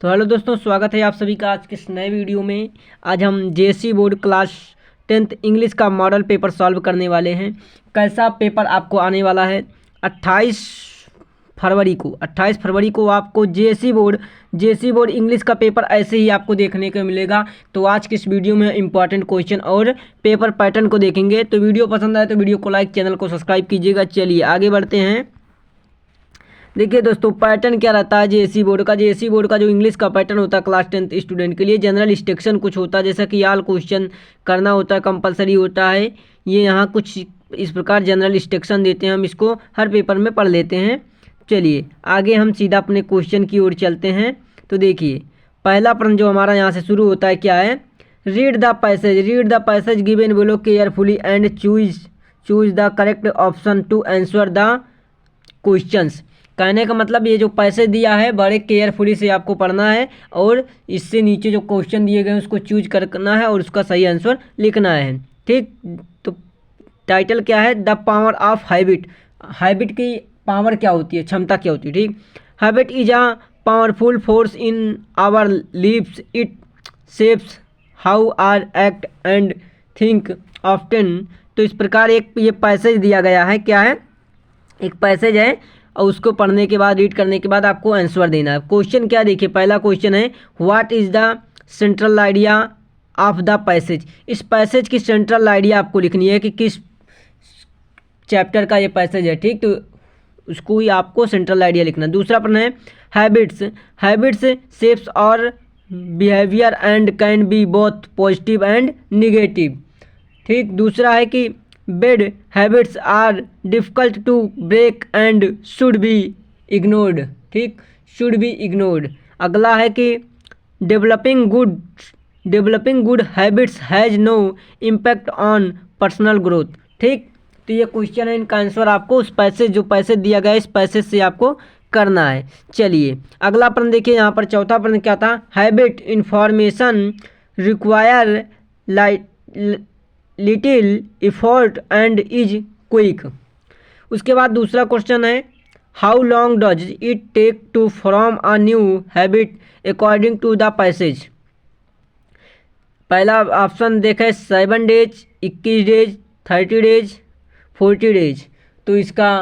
तो हेलो दोस्तों, स्वागत है आप सभी का आज के इस नए वीडियो में। आज हम JSC board class 10th English का मॉडल पेपर सॉल्व करने वाले हैं। कैसा पेपर आपको आने वाला है 28 फरवरी को आपको जेएससी बोर्ड इंग्लिश का पेपर ऐसे ही आपको देखने को मिलेगा। तो आज की इस वीडियो में इंपॉर्टेंट क्वेश्चन और पेपर पैटर्न को देखेंगे। तो वीडियो पसंद आए तो वीडियो को लाइक, चैनल को सब्सक्राइब कीजिएगा। चलिए आगे बढ़ते हैं। देखिए दोस्तों, पैटर्न क्या रहता है जेएससी बोर्ड का जो इंग्लिश का पैटर्न होता है क्लास 10th स्टूडेंट के लिए जनरल इंस्ट्रक्शन कुछ होता है, जैसा कि ऑल क्वेश्चन करना होता है, कंपलसरी होता है। ये यहाँ कुछ इस प्रकार जनरल इंस्ट्रक्शन देते हैं, हम इसको हर पेपर में पढ़ लेते हैं। चलिए आगे हम सीधा अपने क्वेश्चन की ओर चलते हैं। तो देखिए पहला प्रश्न जो हमारा यहाँ से शुरू होता है क्या है, read the passage given below carefully and choose the correct option to answer the questions. कहने का मतलब ये जो पैसे दिया है बड़े केयरफुली से आपको पढ़ना है और इससे नीचे जो क्वेश्चन दिए गए हैं उसको चूज करना है और उसका सही आंसर लिखना है। ठीक, तो टाइटल क्या है, the power of habit. Habit की पावर क्या होती है, क्षमता क्या होती है। ठीक, habit is a powerful force in our lives, it shapes how are act and think often. तो इस प्रकार एक ये पैसेज दिया गया है, क्या है, एक पैसेज है और उसको पढ़ने के बाद, रीड करने के बाद आपको आंसर देना है। क्वेश्चन क्या, देखिए पहला क्वेश्चन है, what is the central idea of the passage. इस पैसेज की सेंट्रल आइडिया आपको लिखनी है कि किस चैप्टर का ये पैसेज है। ठीक, तो उसको ही आपको सेंट्रल आइडिया लिखना है। दूसरा प्रश्न है, habits shapes our behaviour and can be both positive and negative. ठीक, दूसरा है कि bad habits are difficult to break and should be ignored. ठीक, शुड बी इग्नोर्ड। अगला है कि developing good habits has no impact on personal growth. ठीक, तो ये क्वेश्चन है, इनका आंसर आपको उस पैसेज जो पैसेज दिया गया है इस पैसेज से आपको करना है। चलिए अगला प्रश्न देखिए, यहाँ पर चौथा प्रश्न क्या था, habit information require little effort and is quick. उसके बाद दूसरा क्वेश्चन है, how long does it take to form a new habit according to the passage. पहला ऑप्शन देखें 7 डेज, 21 डेज, 30 डेज, 40 डेज। तो इसका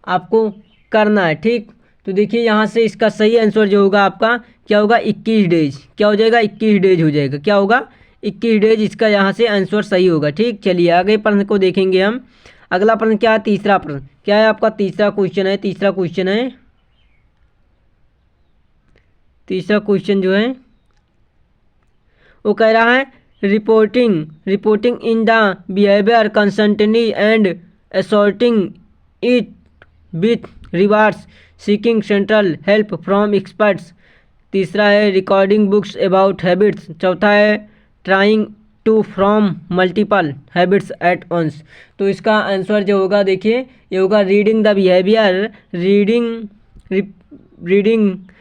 आपको करना है। ठीक, तो देखिए यहाँ से इसका सही आंसर जो होगा आपका क्या होगा, 21 डेज। क्या हो जाएगा, 21 डेज हो जाएगा। क्या होगा, 21 डेज, इसका यहाँ से आंसर सही होगा। ठीक, चलिए आगे प्रश्न को देखेंगे हम। अगला प्रश्न क्या है, तीसरा प्रश्न क्या है आपका, तीसरा क्वेश्चन जो है वो कह रहा है, reporting in the behaviour consistently and assorting it with rewards, seeking central help from experts. तीसरा है, रिकॉर्डिंग बुक्स अबाउट हैबिट्स। चौथा है, trying to from multiple habits at once. तो इसका आंसर जो होगा देखिए ये होगा reading the behaviour,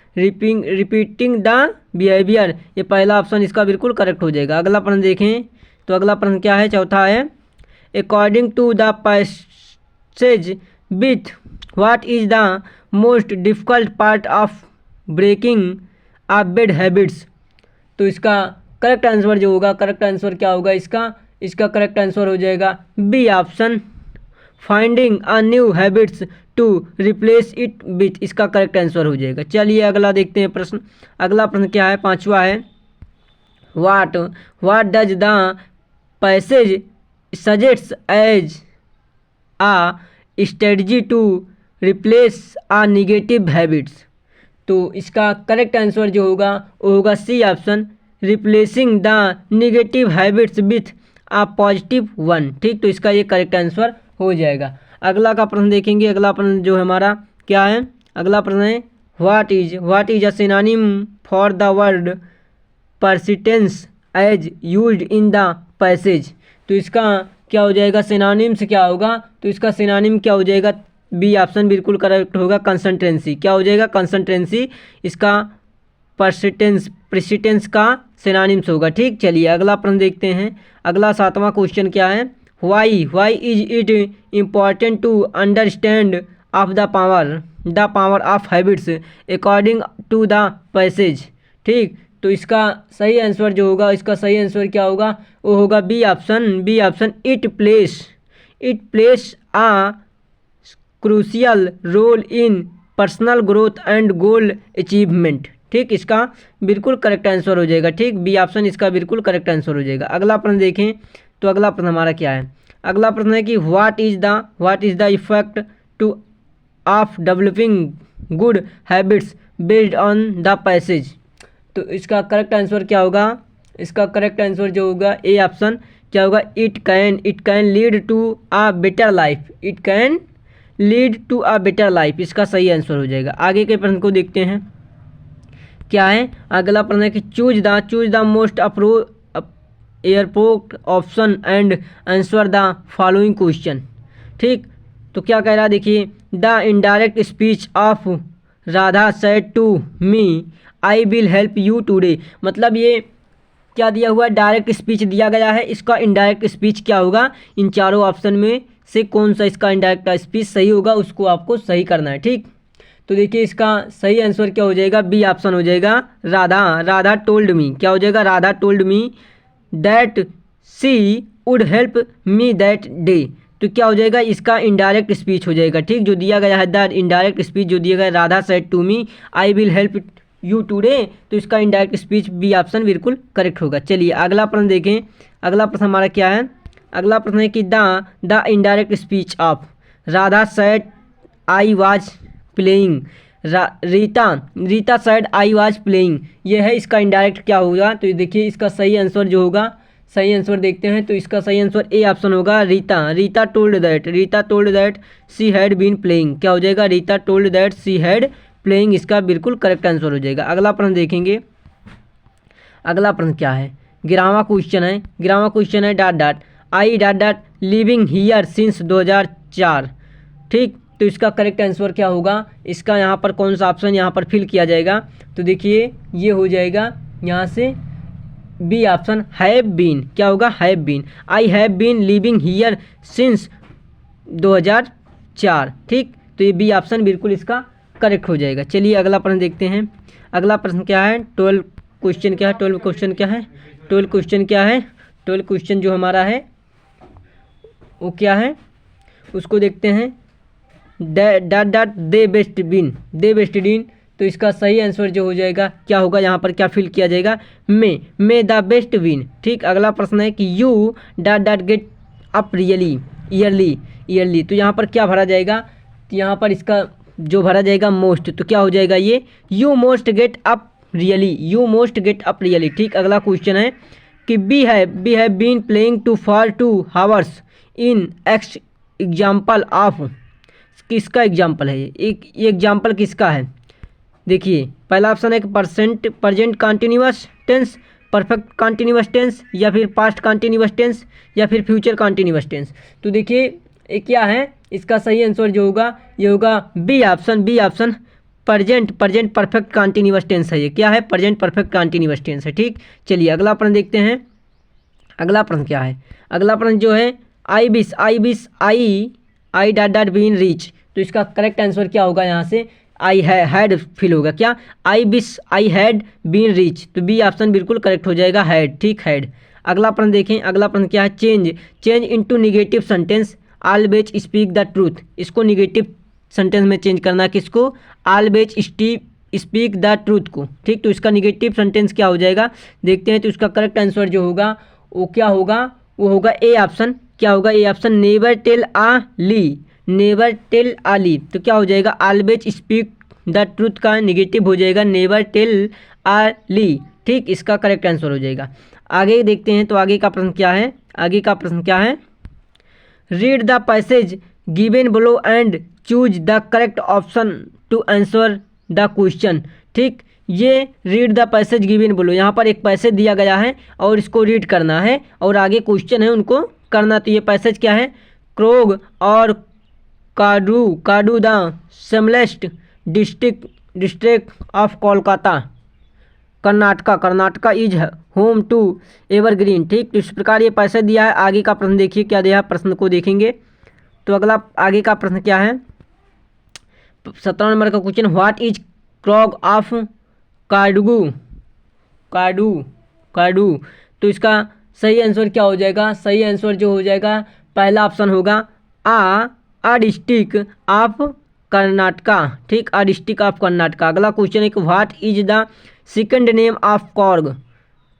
repeating the behaviour. ये पहला ऑप्शन इसका बिल्कुल करेक्ट हो जाएगा। अगला प्रश्न देखें, तो अगला प्रश्न क्या है, चौथा है, according to the passage with what is the most difficult part of breaking a bad habits. तो इसका करेक्ट आंसर जो होगा, करेक्ट आंसर क्या होगा इसका करेक्ट आंसर हो जाएगा B option, finding a new habits to replace it with. इसका करेक्ट आंसर हो जाएगा। चलिए अगला देखते हैं प्रश्न। अगला प्रश्न क्या है, पांचवा है, what does the passage suggests as a strategy to replace a negative habits. तो इसका करेक्ट आंसर जो होगा वो होगा C option, replacing the negative habits with a positive one. ठीक, तो इसका ये करेक्ट आंसर हो जाएगा। अगला का प्रश्न देखेंगे। अगला प्रश्न जो हमारा क्या है, अगला प्रश्न है, what is a synonym for the word persistence as used in the passage. तो इसका क्या हो जाएगा, सिनोनिम से क्या होगा, तो इसका सिनोनिम क्या हो जाएगा, बी ऑप्शन बिल्कुल करेक्ट होगा, कंसंट्रेंसी। क्या हो जाएगा, कंसंट्रेंसी इसका प्रेसिडेंस का सिनोनिम्स होगा। ठीक, चलिए अगला प्रश्न देखते हैं। अगला सातवां क्वेश्चन क्या है, why is it important to understand of the power of habits according to the passage ठीक, तो इसका सही आंसर जो होगा, इसका सही आंसर क्या होगा, वो होगा B option. It plays a crucial role in personal growth and goal achievement. ठीक, इसका बिल्कुल करेक्ट आंसर हो जाएगा। ठीक, बी ऑप्शन इसका बिल्कुल करेक्ट आंसर हो जाएगा। अगला प्रश्न देखें, तो अगला प्रश्न हमारा क्या है। अगला प्रश्न है कि what is the effect two of developing good habits based on the passage. तो इसका करेक्ट आंसर क्या होगा, इसका करेक्ट आंसर जो होगा ए ऑप्शन क्या होगा, it can lead to a better life. It can lead to a better life, इसका सही आंसर हो जाएगा। आगे के प्रश्न को देखते हैं क्या है। अगला प्रश्न है कि choose the most airport option and answer the following question. ठीक, तो क्या कह रहा है देखिए, the indirect speech of Radha said to me I will help you today. मतलब ये क्या दिया हुआ है, डायरेक्ट स्पीच दिया गया है। इसका इनडायरेक्ट स्पीच क्या होगा, इन चारों ऑप्शन में से कौन सा इसका इनडायरेक्ट स्पीच सही होगा, उसको आपको सही करना है। ठीक, तो देखिए इसका सही आंसर क्या हो जाएगा, बी ऑप्शन हो जाएगा, राधा टोल्ड मी। क्या हो जाएगा, Radha told me that she would help me that day. तो क्या हो जाएगा, इसका इनडायरेक्ट स्पीच हो जाएगा। ठीक, जो दिया गया है द इनडायरेक्ट स्पीच जो दिया गया है, Radha said to me I will help you today, तो इसका इनडायरेक्ट स्पीच बी ऑप्शन बिल्कुल करेक्ट होगा। चलिए अगला प्रश्न देखें। अगला प्रश्न हमारा क्या है। अगला प्रश्न है कि the indirect speech of Radha said I was playing. Rita said I was playing, ये है इसका इनडायरेक्ट क्या होगा। तो देखिए इसका सही आंसर जो होगा, सही आंसर देखते हैं, तो इसका सही आंसर ए ऑप्शन होगा, Rita told that she had been playing. क्या हो जाएगा, Rita told that she had playing, इसका बिल्कुल करेक्ट आंसर हो जाएगा। अगला प्रश्न देखेंगे। अगला प्रश्न क्या है, 11वां क्वेश्चन है आई लिविंग हियर सिंस 2004। ठीक, तो इसका करेक्ट आंसर क्या होगा, इसका यहाँ पर कौन सा ऑप्शन यहाँ पर फिल किया जाएगा। तो देखिए ये हो जाएगा यहाँ से बी ऑप्शन, हैव बीन। क्या होगा, have been, I have been living here since 2004। ठीक, तो ये बी ऑप्शन बिल्कुल इसका करेक्ट हो जाएगा। चलिए अगला प्रश्न देखते हैं। अगला प्रश्न क्या है, 12 क्वेश्चन जो हमारा है वो क्या है, उसको देखते हैं। दे बेस्ट बिन, तो इसका सही आंसर जो हो जाएगा क्या होगा, यहाँ पर क्या फिल किया जाएगा, मे द बेस्ट विन। ठीक, अगला प्रश्न है कि यू गेट अप ईयरली, तो यहाँ पर क्या भरा जाएगा, तो यहाँ पर इसका जो भरा जाएगा मोस्ट, तो क्या हो जाएगा ये, you most get up really. ठीक, अगला क्वेश्चन है कि B have been playing for 2 hours in example of, किसका एग्जाम्पल है ये एग्जाम्पल किसका है। देखिए पहला ऑप्शन है कि present continuous tense, perfect continuous tense, या फिर पास्ट कंटिन्यूअस टेंस, या फिर फ्यूचर कंटिन्यूअस टेंस। तो देखिए ये क्या है, इसका सही आंसर जो होगा ये होगा B option, present perfect continuous tense है। ये क्या है, प्रेजेंट परफेक्ट कंटिन्यूअस टेंस है। ठीक, चलिए अगला प्रश्न देखते हैं। अगला प्रश्न क्या है, अगला प्रश्न जो है आई बीन रीच, तो इसका करेक्ट आंसर क्या होगा, यहाँ से आई हैड फिल होगा। क्या, आई हैड बीन रीच, तो बी ऑप्शन बिल्कुल करेक्ट हो जाएगा, हैड। ठीक, हैड। अगला प्रश्न देखें। अगला प्रश्न क्या है, change into negative sentence always speak the truth. इसको नेगेटिव सेंटेंस में चेंज करना, किसको, ऑलवेज स्पीक द ट्रूथ को। ठीक, तो इसका नेगेटिव सेंटेंस क्या हो जाएगा, देखते हैं। तो इसका करेक्ट आंसर जो होगा वो क्या होगा, वो होगा ए ऑप्शन। क्या होगा, ए ऑप्शन, नेवर टेल आ ली, तो क्या हो जाएगा, ऑलवेज स्पीक द ट्रूथ का नेगेटिव हो जाएगा नेवर टेल आ ली। ठीक, इसका करेक्ट आंसर हो जाएगा। आगे देखते हैं, तो आगे का प्रश्न क्या है, read the passage given below and choose the correct option to answer the question. ठीक, ये read the passage given below, यहाँ पर एक पैसेज दिया गया है और इसको रीड करना है और आगे क्वेश्चन है उनको करना। तो ये पैसेज क्या है, Coorg or Kodagu the smallest district of Kolkata Karnataka is home to evergreen. ठीक, तो इस प्रकार ये पैसे दिया है। आगे का प्रश्न देखिए क्या दिया है, प्रश्न को देखेंगे। तो अगला आगे का प्रश्न क्या है, 17 नंबर का क्वेश्चन, व्हाट इज क्रोग ऑफ काडगू काडू, काडू। तो इसका सही आंसर क्या हो जाएगा? सही आंसर जो हो जाएगा पहला ऑप्शन होगा आ डिस्ट्रिक्ट ऑफ कर्नाटका, ठीक, आ डिस्ट्रिक्ट ऑफ कर्नाटका। अगला क्वेश्चन है कि what is the second name of Korg,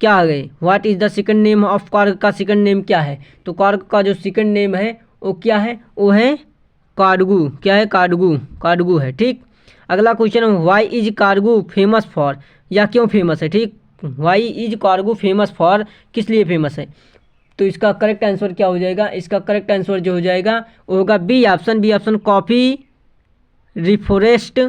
क्या आ गए? What is the second name of Korg का सेकंड नेम क्या है? तो कॉर्ग का जो सेकंड नेम है वो क्या है? वो है काडगू, क्या है? काडगू, काडगू है, ठीक। अगला क्वेश्चन है why is Coorg famous for, या क्यों फेमस है, ठीक। Why is Coorg famous for, किस लिए फेमस है? तो इसका करेक्ट आंसर क्या हो जाएगा? इसका करेक्ट आंसर जो हो जाएगा वो होगा B option, B option, coffee reforest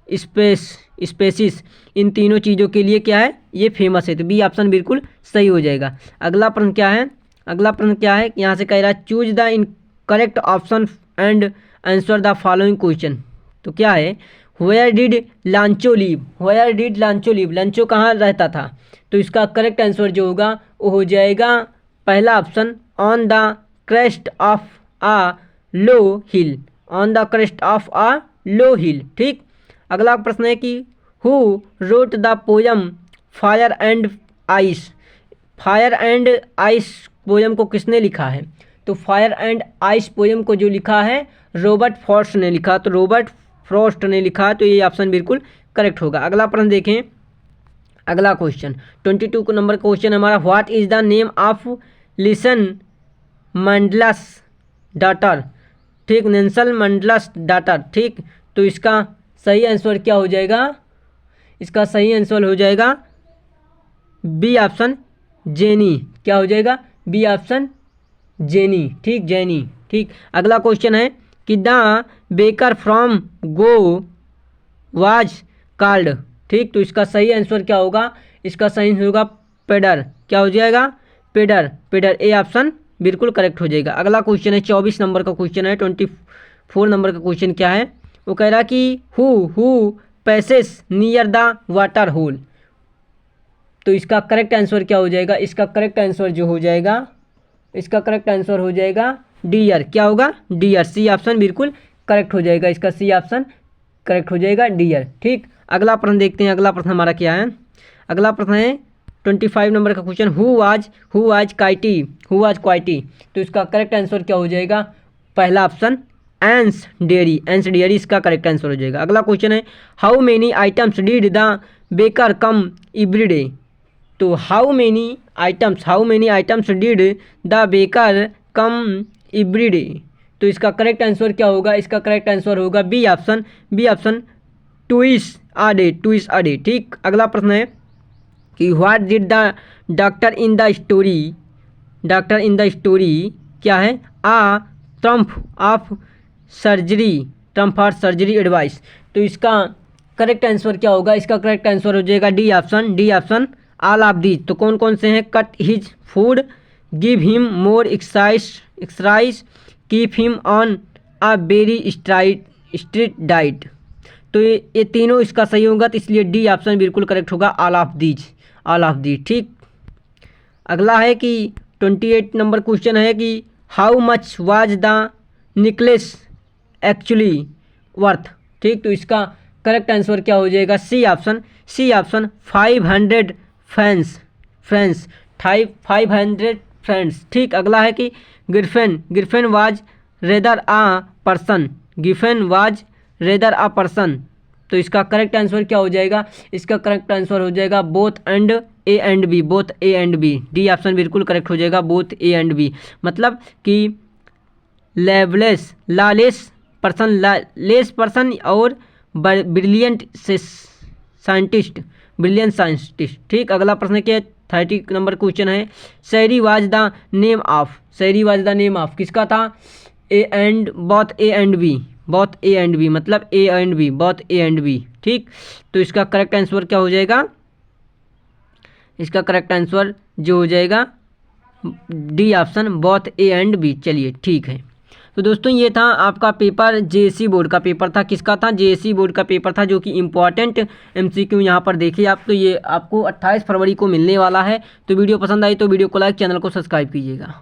species, इन तीनों चीज़ों के लिए क्या है? ये फेमस है। तो बी ऑप्शन बिल्कुल सही हो जाएगा। अगला प्रश्न क्या है? अगला प्रश्न क्या है? यहाँ से कह रहा है choose the incorrect option and answer the following question. तो क्या है? Where did Lencho live, where did Lencho live, Lencho कहाँ रहता था? तो इसका करेक्ट आंसर जो होगा वो हो जाएगा पहला option on the crest of a low hill, on the crest of a low hill, ठीक। अगला प्रश्न है कि who wrote the poem fire and ice, fire and ice poem को किसने लिखा है? तो फायर एंड आइस पोयम को जो लिखा है रॉबर्ट फ्रॉस्ट ने लिखा, तो रॉबर्ट फ्रॉस्ट ने लिखा, तो ये ऑप्शन बिल्कुल करेक्ट होगा। अगला प्रश्न देखें, अगला क्वेश्चन 22 नंबर क्वेश्चन हमारा what is the name of Nelson Mandela's daughter, ठीक, नेल्सन मंडलस डाटर, ठीक। तो इसका सही आंसर क्या हो जाएगा? इसका सही आंसर हो जाएगा बी ऑप्शन जेनी, क्या हो जाएगा? बी ऑप्शन जेनी, ठीक, जेनी, ठीक। अगला क्वेश्चन है कि the baker from go was called, ठीक। तो इसका सही आंसर क्या होगा? इसका सही आंसर होगा पेडर, क्या हो जाएगा? पेडर, पेडर, ए ऑप्शन बिल्कुल करेक्ट हो जाएगा। अगला क्वेश्चन है 24 नंबर का क्वेश्चन है। 24 नंबर का क्वेश्चन क्या है? वो कह रहा कि who passes near the water hole. तो इसका करेक्ट आंसर क्या हो जाएगा? इसका करेक्ट आंसर जो हो जाएगा, इसका करेक्ट आंसर हो जाएगा डियर, क्या होगा? डियर, सी ऑप्शन बिल्कुल करेक्ट हो जाएगा। इसका सी ऑप्शन करेक्ट हो जाएगा, डियर, ठीक। अगला प्रश्न देखते हैं। अगला प्रश्न हमारा क्या है? अगला प्रश्न है 25 नंबर का क्वेश्चन हु वाज क्वाइटी, हु वाज क्वाइटी। तो इसका करेक्ट आंसर क्या हो जाएगा? पहला ऑप्शन एंस डेयरी, एंस डेयरी इसका करेक्ट आंसर हो जाएगा। अगला क्वेश्चन है how many items did the baker come every day. तो how many items did the baker come every day. तो इसका करेक्ट आंसर क्या होगा? इसका करेक्ट आंसर होगा B option, B option, twice a day, twice a day, ठीक। अगला प्रश्न है कि what did the doctor in the story, doctor in the story क्या है? A trump of surgery, trump for surgery advice. तो इसका करेक्ट आंसर क्या होगा? इसका करेक्ट आंसर हो जाएगा D option, D option, all of these. तो कौन कौन से हैं? Cut his food, give him more exercise, keep him on a very strict diet. तो ये तीनों इसका सही होगा, तो इसलिए डी ऑप्शन बिल्कुल करेक्ट होगा, all of these, all of these, ठीक। अगला है कि 28 नंबर क्वेश्चन है कि how much was the necklace actually worth, ठीक। तो इसका करेक्ट आंसर क्या हो जाएगा? C option, C option, 500 friends, 500 friends, ठीक। अगला है कि Griffin was rather a person, Griffin was rather a person. तो इसका करेक्ट आंसर क्या हो जाएगा? इसका करेक्ट आंसर हो जाएगा both and A and B, both A and B, D option बिल्कुल करेक्ट हो जाएगा, बोथ ए एंड बी। मतलब कि लालेस पर्सन और ब्रिलियंट साइंटिस्ट, ब्रिलियंट साइंटिस्ट, ठीक। अगला प्रश्न क्या है? 30 नंबर क्वेश्चन है शायरी वाज द नेम ऑफ, शायरी वाज द नेम ऑफ किसका था? A and both A and B, both A and B, मतलब A and B, both A and B, ठीक। तो इसका करेक्ट आंसर क्या हो जाएगा? इसका करेक्ट आंसर जो हो जाएगा D option, both A and B. चलिए ठीक है। तो दोस्तों ये था आपका पेपर, जेएससी बोर्ड का पेपर था। किसका था? जेएससी बोर्ड का पेपर था, जो कि इम्पॉर्टेंट एमसीक्यू यहाँ पर देखिए आप। तो ये आपको 28 फरवरी को मिलने वाला है। तो वीडियो पसंद आई तो वीडियो को लाइक, चैनल को सब्सक्राइब कीजिएगा।